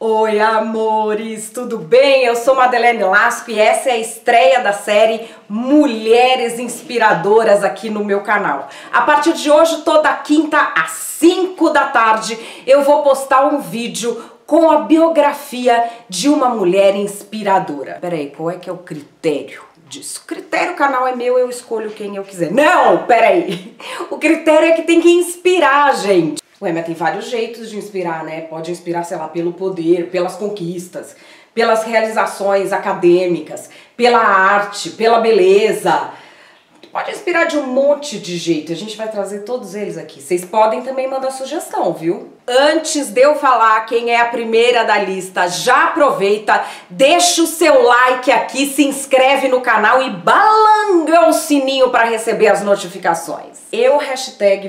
Oi, amores, tudo bem? Eu sou Madeleine Lasco e essa é a estreia da série Mulheres Inspiradoras aqui no meu canal. A partir de hoje, toda quinta às 5 da tarde, eu vou postar um vídeo com a biografia de uma mulher inspiradora. Peraí, qual é que é o critério disso? O critério, o canal é meu, eu escolho quem eu quiser. Não, peraí. O critério é que tem que inspirar a gente. Ué, mas tem vários jeitos de inspirar, né? Pode inspirar, sei lá, pelo poder, pelas conquistas, pelas realizações acadêmicas, pela arte, pela beleza. Pode inspirar de um monte de jeito, a gente vai trazer todos eles aqui. Vocês podem também mandar sugestão, viu? Antes de eu falar quem é a primeira da lista, já aproveita, deixa o seu like aqui, se inscreve no canal e balanga o sininho para receber as notificações. Eu,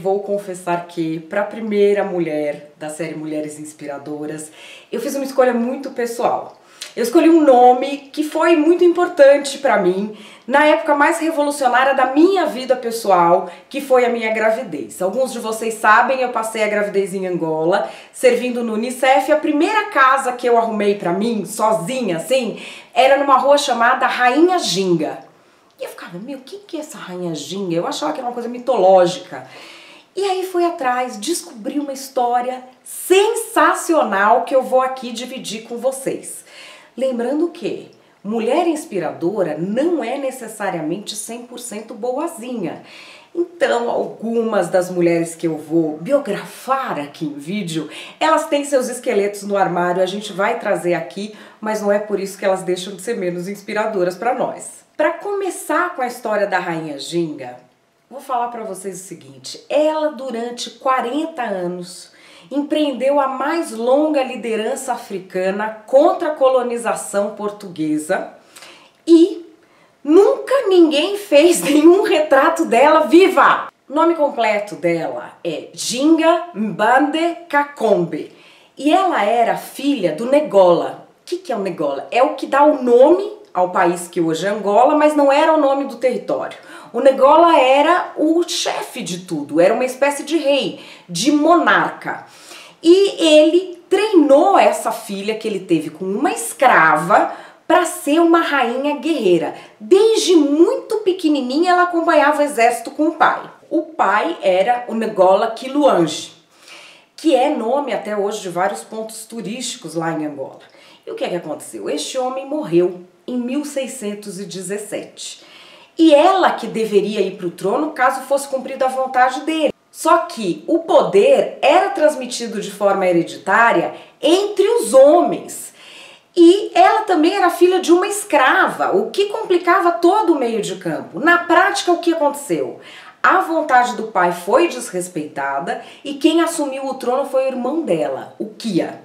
vou confessar que, para a primeira mulher da série Mulheres Inspiradoras, eu fiz uma escolha muito pessoal. Eu escolhi um nome que foi muito importante para mim na época mais revolucionária da minha vida pessoal, que foi a minha gravidez. Alguns de vocês sabem, eu passei a gravidez em Angola, servindo no Unicef. A primeira casa que eu arrumei para mim, sozinha assim, era numa rua chamada Rainha Ginga. E eu ficava, meu, o que é essa Rainha Ginga? Eu achava que era uma coisa mitológica. E aí fui atrás, descobri uma história sensacional que eu vou aqui dividir com vocês. Lembrando que mulher inspiradora não é necessariamente 100% boazinha. Então, algumas das mulheres que eu vou biografar aqui em vídeo, elas têm seus esqueletos no armário, a gente vai trazer aqui, mas não é por isso que elas deixam de ser menos inspiradoras para nós. Para começar com a história da Rainha Ginga, vou falar para vocês o seguinte: ela durante 40 anos empreendeu a mais longa liderança africana contra a colonização portuguesa e nunca ninguém fez nenhum retrato dela viva. O nome completo dela é Ginga Mbande Kakombe e ela era filha do Negola. O que é o Negola? É o que dá o nome ao país que hoje é Angola, mas não era o nome do território. O Negola era o chefe de tudo, era uma espécie de rei, de monarca. E ele treinou essa filha que ele teve com uma escrava para ser uma rainha guerreira. Desde muito pequenininha ela acompanhava o exército com o pai. O pai era o Negola Quiluange, que é nome até hoje de vários pontos turísticos lá em Angola. E o que é que aconteceu? Este homem morreu em 1617. E ela que deveria ir para o trono caso fosse cumprida a vontade dele. Só que o poder era transmitido de forma hereditária entre os homens. E ela também era filha de uma escrava, o que complicava todo o meio de campo. Na prática, o que aconteceu? A vontade do pai foi desrespeitada e quem assumiu o trono foi o irmão dela, o Kia.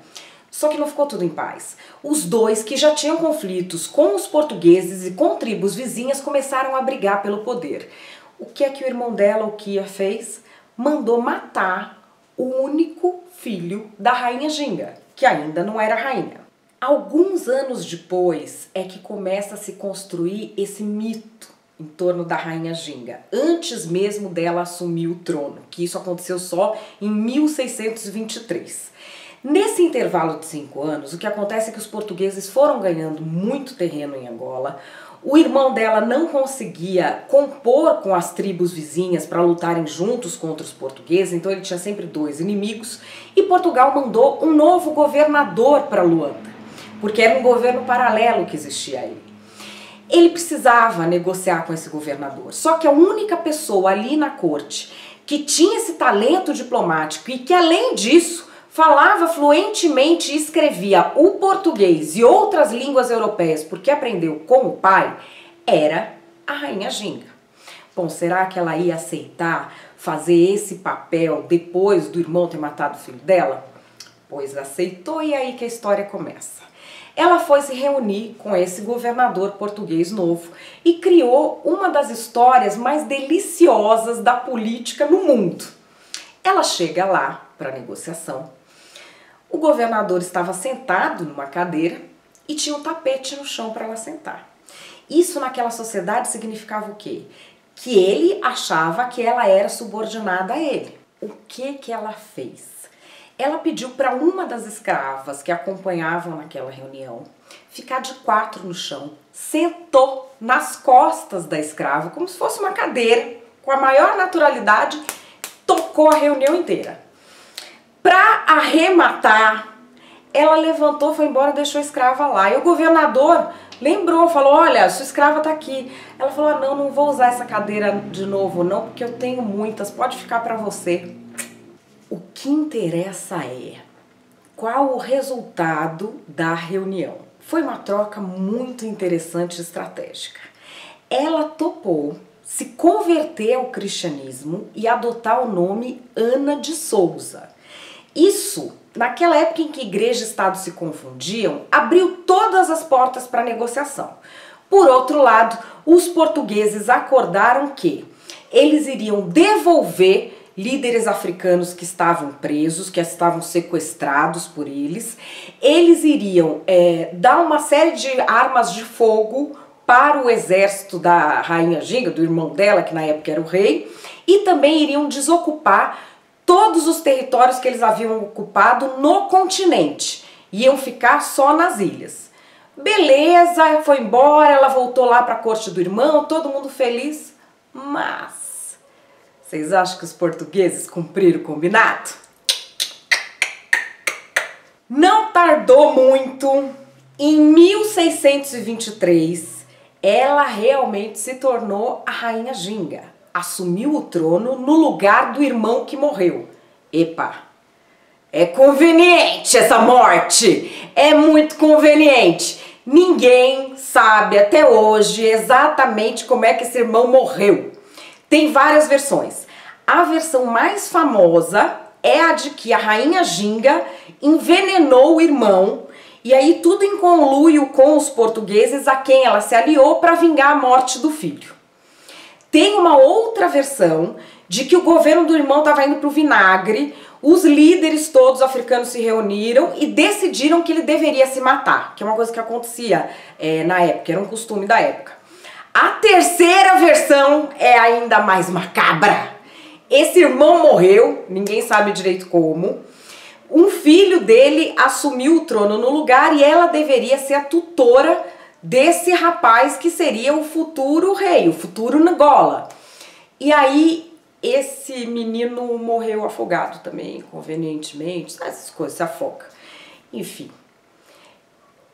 Só que não ficou tudo em paz. Os dois, que já tinham conflitos com os portugueses e com tribos vizinhas, começaram a brigar pelo poder. O que é que o irmão dela, o Kia, fez? Mandou matar o único filho da Rainha Ginga, que ainda não era rainha. Alguns anos depois é que começa a se construir esse mito em torno da Rainha Ginga, antes mesmo dela assumir o trono, que isso aconteceu só em 1623. Nesse intervalo de 5 anos, o que acontece é que os portugueses foram ganhando muito terreno em Angola. O irmão dela não conseguia compor com as tribos vizinhas para lutarem juntos contra os portugueses, então ele tinha sempre dois inimigos. E Portugal mandou um novo governador para Luanda, porque era um governo paralelo que existia aí. Ele precisava negociar com esse governador, só que a única pessoa ali na corte que tinha esse talento diplomático e que, além disso, falava fluentemente e escrevia o português e outras línguas europeias porque aprendeu com o pai, era a Rainha Ginga. Bom, será que ela ia aceitar fazer esse papel depois do irmão ter matado o filho dela? Pois aceitou, e aí que a história começa. Ela foi se reunir com esse governador português novo e criou uma das histórias mais deliciosas da política no mundo. Ela chega lá para negociação. O governador estava sentado numa cadeira e tinha um tapete no chão para ela sentar. Isso naquela sociedade significava o quê? Que ele achava que ela era subordinada a ele. O que ela fez? ela pediu para uma das escravas que acompanhavam naquela reunião ficar de quatro no chão. Sentou nas costas da escrava, como se fosse uma cadeira, com a maior naturalidade, tocou a reunião inteira. Para arrematar, ela levantou, foi embora, deixou a escrava lá. E o governador lembrou, falou, olha, sua escrava tá aqui. Ela falou, ah, não vou usar essa cadeira de novo não, porque eu tenho muitas, pode ficar para você. O que interessa é qual o resultado da reunião. Foi uma troca muito interessante e estratégica. Ela topou se converter ao cristianismo e adotar o nome Ana de Souza. Isso, naquela época em que igreja e Estado se confundiam, abriu todas as portas para negociação. Por outro lado, os portugueses acordaram que eles iriam devolver líderes africanos que estavam presos, que estavam sequestrados por eles. Eles iriam dar uma série de armas de fogo para o exército da Rainha Ginga, do irmão dela, que na época era o rei, e também iriam desocupar todos os territórios que eles haviam ocupado no continente. Iam ficar só nas ilhas. Beleza, foi embora, ela voltou lá para a corte do irmão, todo mundo feliz, mas vocês acham que os portugueses cumpriram o combinado? Não tardou muito, em 1623, ela realmente se tornou a Rainha Ginga. Assumiu o trono no lugar do irmão que morreu. Epa, é conveniente essa morte, é muito conveniente. Ninguém sabe até hoje exatamente como é que esse irmão morreu. Tem várias versões. A versão mais famosa é a de que a Rainha Ginga envenenou o irmão e aí tudo em conluio com os portugueses a quem ela se aliou para vingar a morte do filho. Tem uma outra versão de que o governo do irmão estava indo para o vinagre, os líderes todos africanos se reuniram e decidiram que ele deveria se matar, que é uma coisa que acontecia na época, era um costume da época. A terceira versão é ainda mais macabra. Esse irmão morreu, ninguém sabe direito como. Um filho dele assumiu o trono no lugar e ela deveria ser a tutora desse rapaz que seria o futuro rei, o futuro Nagola. E aí esse menino morreu afogado também, convenientemente, essas coisas, se afoga. Enfim,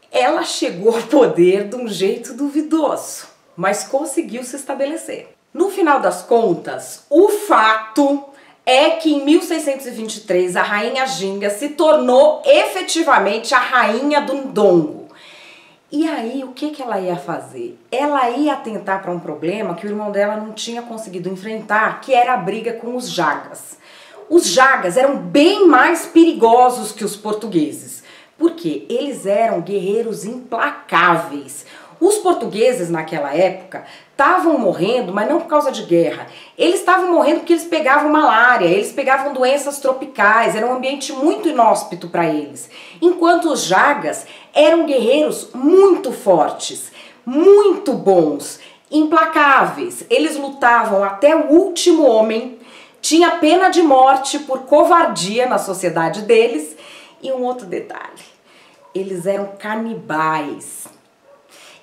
ela chegou ao poder de um jeito duvidoso, mas conseguiu se estabelecer. No final das contas, o fato é que em 1623 a Rainha Ginga se tornou efetivamente a Rainha do Ndongo. E aí, o que ela ia fazer? Ela ia atentar para um problema que o irmão dela não tinha conseguido enfrentar, que era a briga com os Jagas. Os Jagas eram bem mais perigosos que os portugueses, porque eles eram guerreiros implacáveis. Os portugueses naquela época estavam morrendo, mas não por causa de guerra. Eles estavam morrendo porque eles pegavam malária, eles pegavam doenças tropicais, era um ambiente muito inóspito para eles. Enquanto os Jagas eram guerreiros muito fortes, muito bons, implacáveis. Eles lutavam até o último homem, tinha pena de morte por covardia na sociedade deles. E um outro detalhe, eles eram canibais.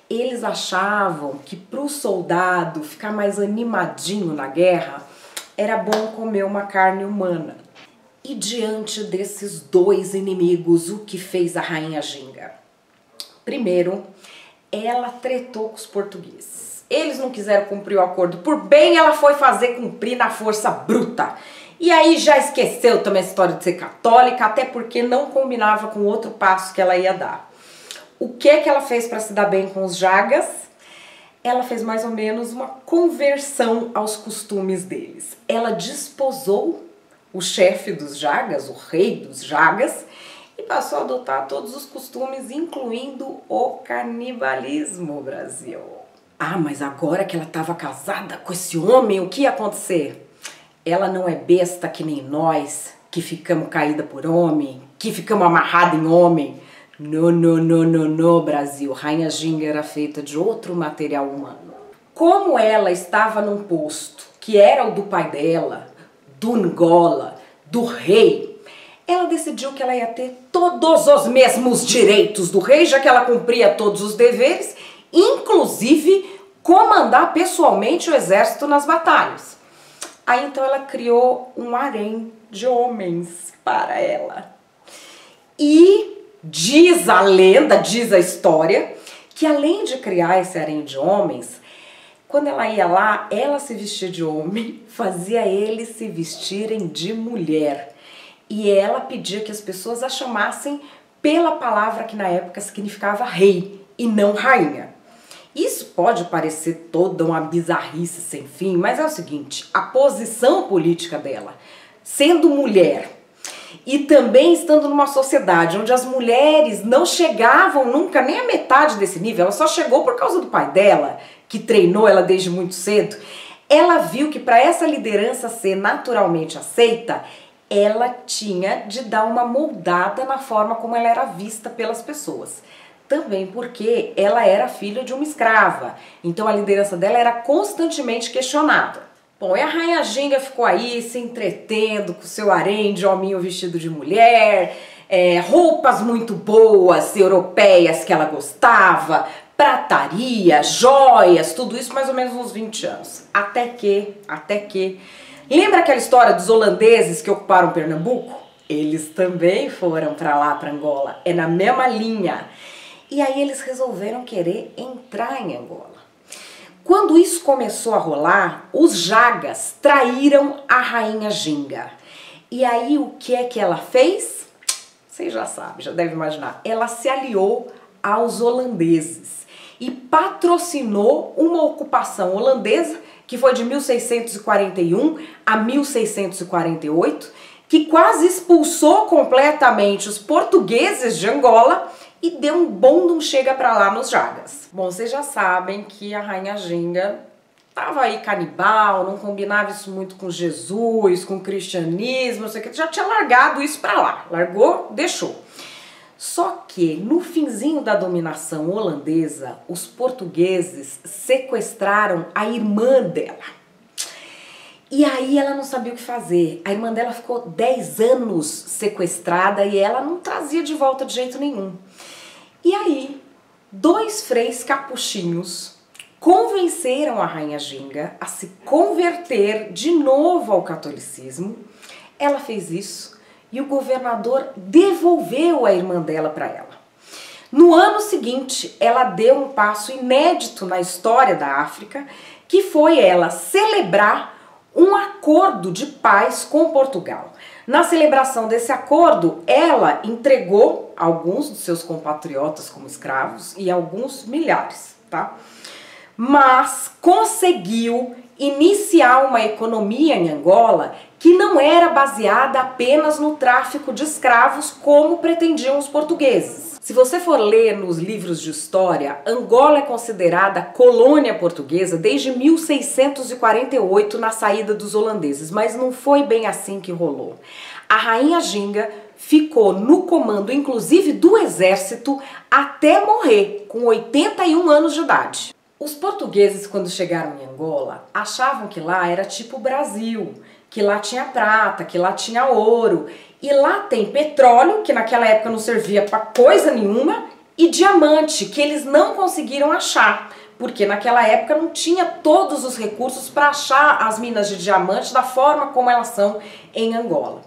Eles achavam que para o soldado ficar mais animadinho na guerra, era bom comer uma carne humana. E diante desses dois inimigos, o que fez a Rainha Ginga? Primeiro, ela tretou com os portugueses. Eles não quiseram cumprir o acordo por bem, ela foi fazer cumprir na força bruta. E aí já esqueceu também a história de ser católica, até porque não combinava com o outro passo que ela ia dar. O que ela fez para se dar bem com os Jagas? Ela fez mais ou menos uma conversão aos costumes deles. Ela desposou o chefe dos Jagas, o rei dos Jagas, e passou a adotar todos os costumes, incluindo o canibalismo, Brasil. Ah, mas agora que ela estava casada com esse homem, o que ia acontecer? Ela não é besta que nem nós, que ficamos caída por homem, que ficamos amarrada em homem. Não, Brasil. Rainha Ginga era feita de outro material humano. Como ela estava num posto que era o do pai dela, do Ngola, do rei, ela decidiu que ela ia ter todos os mesmos direitos do rei, já que ela cumpria todos os deveres, inclusive comandar pessoalmente o exército nas batalhas. Aí então ela criou um harém de homens para ela. E diz a lenda, diz a história, que além de criar esse harém de homens, quando ela ia lá, ela se vestia de homem, fazia eles se vestirem de mulher. E ela pedia que as pessoas a chamassem pela palavra que na época significava rei e não rainha. Isso pode parecer toda uma bizarrice sem fim, mas é o seguinte, a posição política dela, sendo mulher e também estando numa sociedade onde as mulheres não chegavam nunca nem a metade desse nível, ela só chegou por causa do pai dela, que treinou ela desde muito cedo, ela viu que para essa liderança ser naturalmente aceita, ela tinha de dar uma moldada na forma como ela era vista pelas pessoas. Também porque ela era filha de uma escrava, então a liderança dela era constantemente questionada. Bom, e a Rainha Ginga ficou aí se entretendo com seu harém de hominho vestido de mulher, roupas muito boas, europeias que ela gostava, prataria, joias, tudo isso mais ou menos uns 20 anos. Até que... Lembra aquela história dos holandeses que ocuparam Pernambuco? Eles também foram para lá, para Angola, é na mesma linha. E aí eles resolveram querer entrar em Angola. Quando isso começou a rolar, os Jagas traíram a Rainha Ginga. E aí o que é que ela fez? Vocês já sabem, já devem imaginar. Ela se aliou aos holandeses e patrocinou uma ocupação holandesa que foi de 1641 a 1648, que quase expulsou completamente os portugueses de Angola e deu um bom não chega pra lá nos Jagas. Bom, vocês já sabem que a Rainha Ginga tava aí canibal, não combinava isso muito com Jesus, com o cristianismo, não sei o que, já tinha largado isso pra lá, largou, deixou. Só que no finzinho da dominação holandesa, os portugueses sequestraram a irmã dela. E aí ela não sabia o que fazer. A irmã dela ficou 10 anos sequestrada e ela não trazia de volta de jeito nenhum. E aí, 2 freis capuchinhos convenceram a Rainha Ginga a se converter de novo ao catolicismo. Ela fez isso e o governador devolveu a irmã dela para ela. No ano seguinte, ela deu um passo inédito na história da África, que foi ela celebrar um acordo de paz com Portugal. Na celebração desse acordo, ela entregou alguns dos seus compatriotas como escravos e alguns milhares, tá? Mas conseguiu iniciar uma economia em Angola que não era baseada apenas no tráfico de escravos como pretendiam os portugueses. Se você for ler nos livros de história, Angola é considerada colônia portuguesa desde 1648 na saída dos holandeses, mas não foi bem assim que rolou. A Rainha Ginga ficou no comando, inclusive do exército, até morrer, com 81 anos de idade. Os portugueses, quando chegaram em Angola, achavam que lá era tipo o Brasil, que lá tinha prata, que lá tinha ouro. E lá tem petróleo, que naquela época não servia para coisa nenhuma, e diamante, que eles não conseguiram achar, porque naquela época não tinha todos os recursos para achar as minas de diamante da forma como elas são em Angola.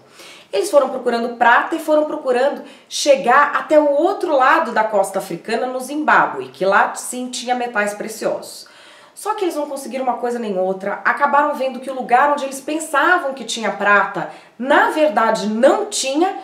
Eles foram procurando prata e foram procurando chegar até o outro lado da costa africana, no Zimbábue, que lá sim tinha metais preciosos. Só que eles não conseguiram uma coisa nem outra, acabaram vendo que o lugar onde eles pensavam que tinha prata, na verdade não tinha.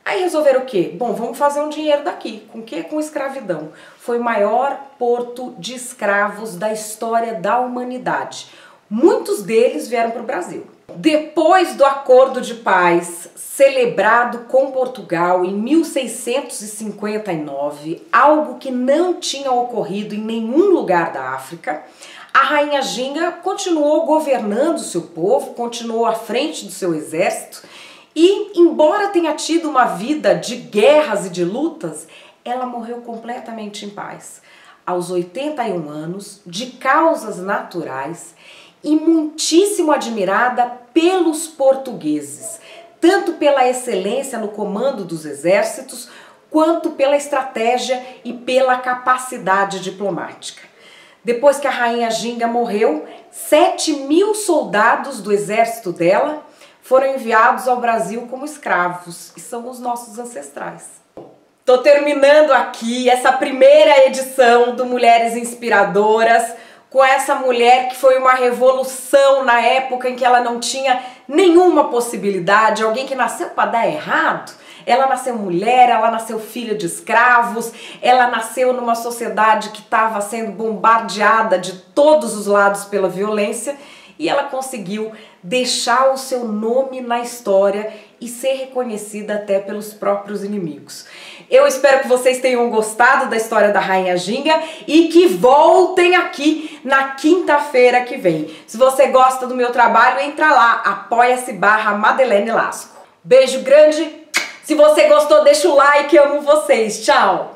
Aí resolveram o quê? Bom, vamos fazer um dinheiro daqui. Com o quê? Com escravidão. Foi o maior porto de escravos da história da humanidade. Muitos deles vieram para o Brasil. Depois do acordo de paz celebrado com Portugal em 1659, algo que não tinha ocorrido em nenhum lugar da África, a Rainha Ginga continuou governando seu povo, continuou à frente do seu exército e, embora tenha tido uma vida de guerras e de lutas, ela morreu completamente em paz, aos 81 anos, de causas naturais e muitíssimo admirada pelos portugueses, tanto pela excelência no comando dos exércitos, quanto pela estratégia e pela capacidade diplomática. Depois que a rainha Ginga morreu, 7.000 soldados do exército dela foram enviados ao Brasil como escravos, e são os nossos ancestrais. Tô terminando aqui essa primeira edição do Mulheres Inspiradoras com essa mulher que foi uma revolução na época em que ela não tinha nenhuma possibilidade, alguém que nasceu para dar errado. Ela nasceu mulher, ela nasceu filha de escravos, ela nasceu numa sociedade que estava sendo bombardeada de todos os lados pela violência, e ela conseguiu deixar o seu nome na história e ser reconhecida até pelos próprios inimigos. Eu espero que vocês tenham gostado da história da Rainha Ginga e que voltem aqui na quinta-feira que vem. Se você gosta do meu trabalho, entra lá, apoia-se/Madeleine Lasco. Beijo grande, se você gostou deixa o like, amo vocês, tchau!